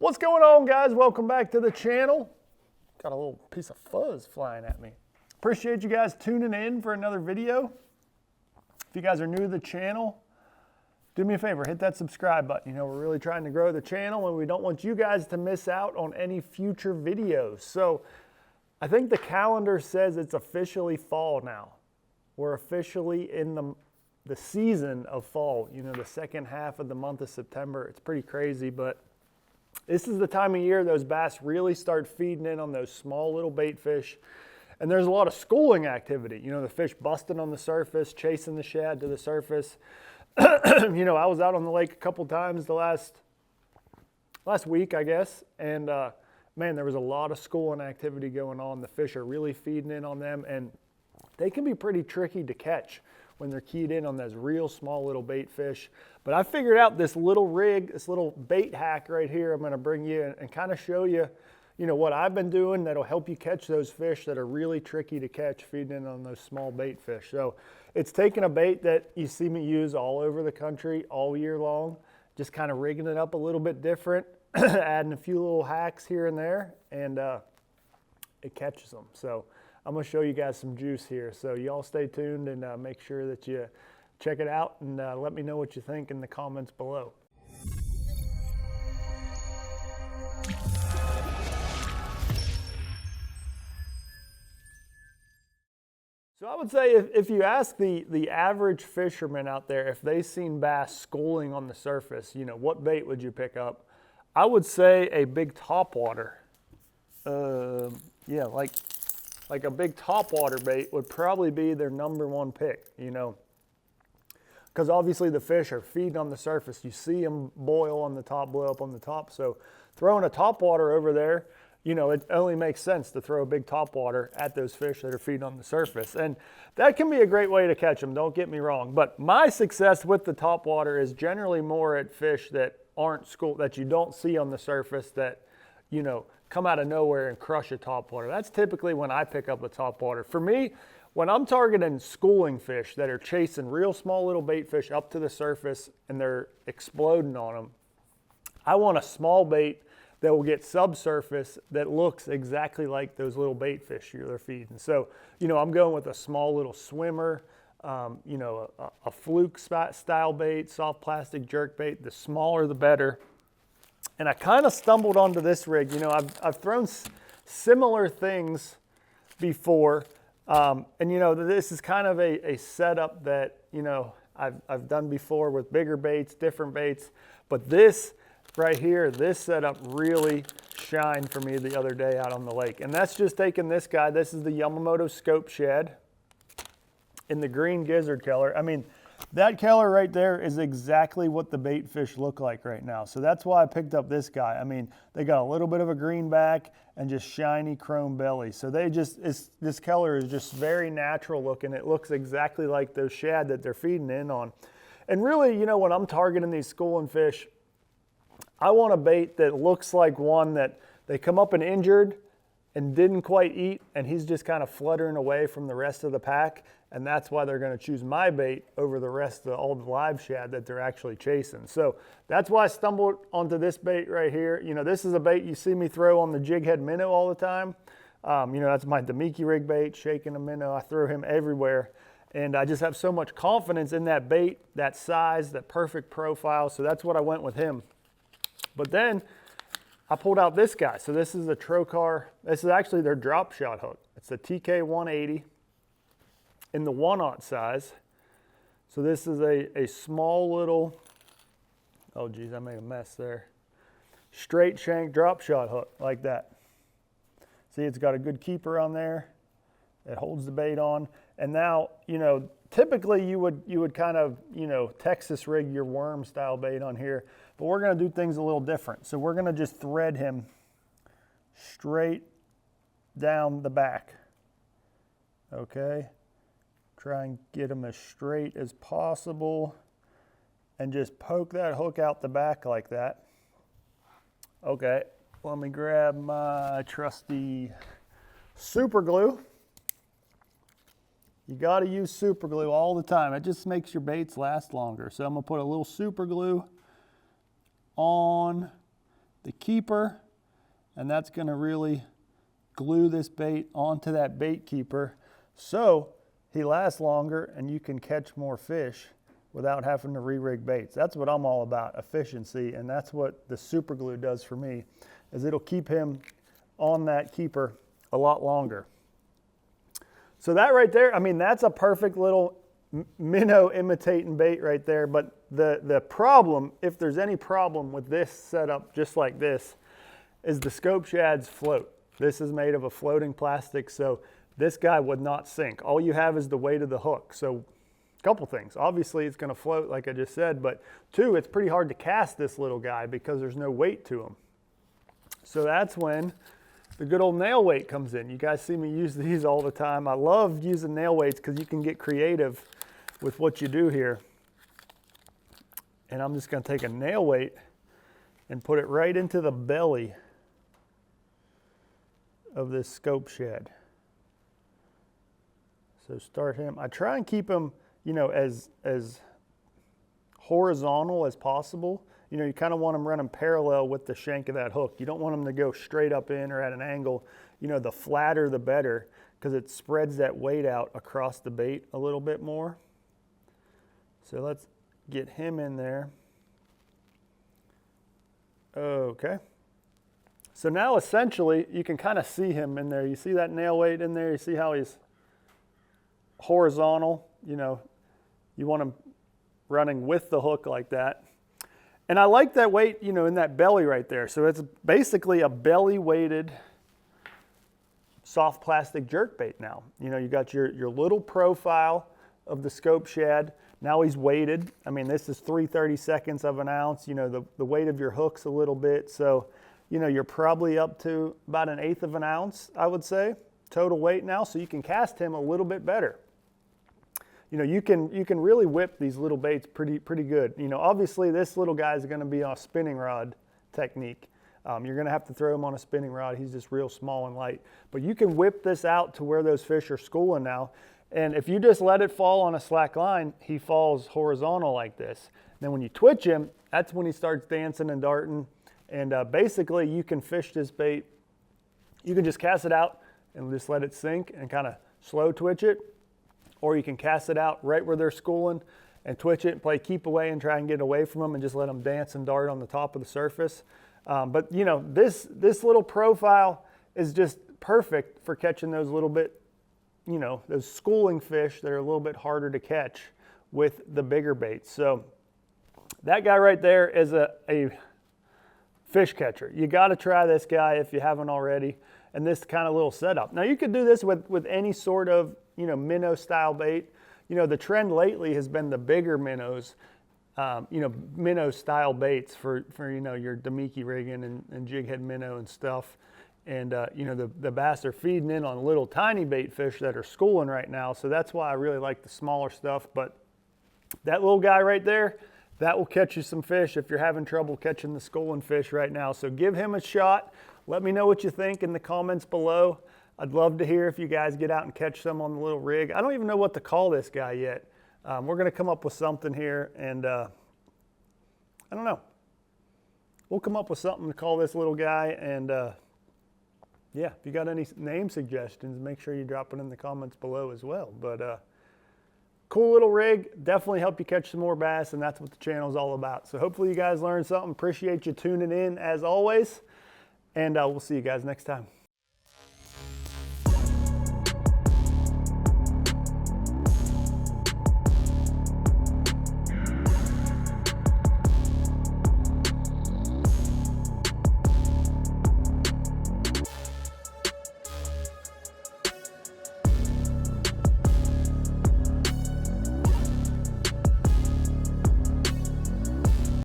What's going on, guys? Welcome back to the channel. Got a little piece of fuzz flying at me. Appreciate you guys tuning in for another video. If you guys are new to the channel, do me a favor, hit that subscribe button. You know, we're really trying to grow the channel and we don't want you guys to miss out on any future videos. So I think the calendar says it's officially fall now. We're officially in the season of fall, you know, the second half of the month of September. It's pretty crazy, but this is the time of year those bass really start feeding in on those small little bait fish. And there's a lot of schooling activity. You know, the fish busting on the surface, chasing the shad to the surface. You know, I was out on the lake a couple times the last week, I guess. And man, there was a lot of schooling activity going on. The fish are really feeding in on them. And they can be pretty tricky to catch when they're keyed in on those real small little bait fish. But I figured out this little rig, this little bait hack right here I'm gonna bring you and kind of show you, you know, what I've been doing that'll help you catch those fish that are really tricky to catch feeding in on those small bait fish. So it's taking a bait that you see me use all over the country all year long, just kind of rigging it up a little bit different, adding a few little hacks here and there, and it catches them. So I'm gonna show you guys some juice here. So y'all stay tuned and make sure that you check it out and let me know what you think in the comments below. So I would say if you ask the average fisherman out there, if they've seen bass schooling on the surface, you know, what bait would you pick up? I would say a big topwater. Yeah, like a big topwater bait would probably be their #1 pick, you know, because obviously the fish are feeding on the surface. You see them boil on the top, blow up on the top. So throwing a topwater over there, you know, it only makes sense to throw a big topwater at those fish that are feeding on the surface. And that can be a great way to catch them, don't get me wrong. But my success with the topwater is generally more at fish that aren't schooled, that you don't see on the surface, that, you know, come out of nowhere and crush a topwater. That's typically when I pick up a topwater. For me, when I'm targeting schooling fish that are chasing real small little bait fish up to the surface and they're exploding on them, I want a small bait that will get subsurface that looks exactly like those little bait fish you're feeding. So, you know, I'm going with a small little swimmer, you know, a fluke style bait, soft plastic jerk bait. The smaller the better. And I kind of stumbled onto this rig. You know, I've thrown similar things before. And, you know, this is kind of a setup that, you know, I've done before with bigger baits, different baits. But this right here, this setup really shined for me the other day out on the lake. And that's just taking this guy. This is the Yamamoto Scope Shad in the green gizzard color. I mean, that color right there is exactly what the bait fish look like right now. So that's why I picked up this guy. I mean, they got a little bit of a green back and just shiny chrome belly. So they just, this color is just very natural looking. It looks exactly like those shad that they're feeding in on. And really, you know, when I'm targeting these schooling fish, I want a bait that looks like one that they come up and injured and didn't quite eat, and he's just kind of fluttering away from the rest of the pack. And that's why they're going to choose my bait over the rest of all the live shad that they're actually chasing. So that's why I stumbled onto this bait right here. You know, this is a bait you see me throw on the jig head minnow all the time. You know, that's my Damiki rig bait, shaking a minnow. I throw him everywhere. And I just have so much confidence in that bait, that size, that perfect profile. So that's what I went with him. But then I pulled out this guy. So this is the Trokar. This is actually their drop shot hook. It's the TK180 in the 1/0 size. So this is a small little, oh geez, I made a mess there. Straight shank drop shot hook like that. See, it's got a good keeper on there. It holds the bait on. And now, you know, typically you would kind of, you know, Texas rig your worm style bait on here, but we're gonna do things a little different. So we're gonna just thread him straight down the back, okay? Try and get him as straight as possible and just poke that hook out the back like that. Okay, let me grab my trusty super glue. You got to use super glue all the time. It just makes your baits last longer. So I'm going to put a little super glue on the keeper, and that's going to really glue this bait onto that bait keeper so he lasts longer and you can catch more fish without having to re-rig baits. That's what I'm all about, efficiency, and that's what the super glue does for me, is it'll keep him on that keeper a lot longer. So that right there, I mean, that's a perfect little minnow imitating bait right there. But the problem, if there's any problem with this setup just like this, is the scope shads float. This is made of a floating plastic, so this guy would not sink. All you have is the weight of the hook. So a couple things. Obviously, it's going to float like I just said, but two, it's pretty hard to cast this little guy because there's no weight to him. So that's when the good old nail weight comes in. You guys see me use these all the time. I love using nail weights because you can get creative with what you do here. And I'm just going to take a nail weight and put it right into the belly of this scope shad. So start him. I try and keep him, you know, as horizontal as possible. You know, you kind of want them running parallel with the shank of that hook. You don't want them to go straight up in or at an angle. You know, the flatter the better, because it spreads that weight out across the bait a little bit more. So let's get him in there. Okay. So now essentially you can kind of see him in there. You see that nail weight in there? You see how he's horizontal? You know, you want him running with the hook like that. And I like that weight, you know, in that belly right there. So it's basically a belly weighted soft plastic jerkbait now. You know, you got your little profile of the scope shad. Now he's weighted. I mean, this is 3/32 of an ounce. You know, the weight of your hook's a little bit. So, you know, you're probably up to about 1/8 of an ounce, I would say, total weight now. So you can cast him a little bit better. You know, you can really whip these little baits pretty good. You know, obviously this little guy is going to be on a spinning rod technique. You're going to have to throw him on a spinning rod. He's just real small and light. But you can whip this out to where those fish are schooling now. And if you just let it fall on a slack line, he falls horizontal like this. Then when you twitch him, that's when he starts dancing and darting. And basically you can fish this bait. You can just cast it out and just let it sink and kind of slow twitch it. Or you can cast it out right where they're schooling and twitch it and play keep away and try and get away from them and just let them dance and dart on the top of the surface. But you know, this little profile is just perfect for catching those little bit, you know, those schooling fish that are a little bit harder to catch with the bigger baits. So that guy right there is a fish catcher. You got to try this guy if you haven't already, and this kind of little setup. Now you could do this with any sort of, you know, minnow style bait. You know, the trend lately has been the bigger minnows, you know, minnow style baits for you know, your Damiki rigging and jig head minnow and stuff. And you know, the bass are feeding in on little tiny bait fish that are schooling right now. So that's why I really like the smaller stuff. But that little guy right there, that will catch you some fish if you're having trouble catching the schooling fish right now. So give him a shot. Let me know what you think in the comments below. I'd love to hear if you guys get out and catch some on the little rig. I don't even know what to call this guy yet. We're going to come up with something here, and I don't know. We'll come up with something to call this little guy, and yeah, if you got any name suggestions, make sure you drop it in the comments below as well. But cool little rig, definitely help you catch some more bass, and that's what the channel is all about. So hopefully you guys learned something. Appreciate you tuning in as always, and we'll see you guys next time.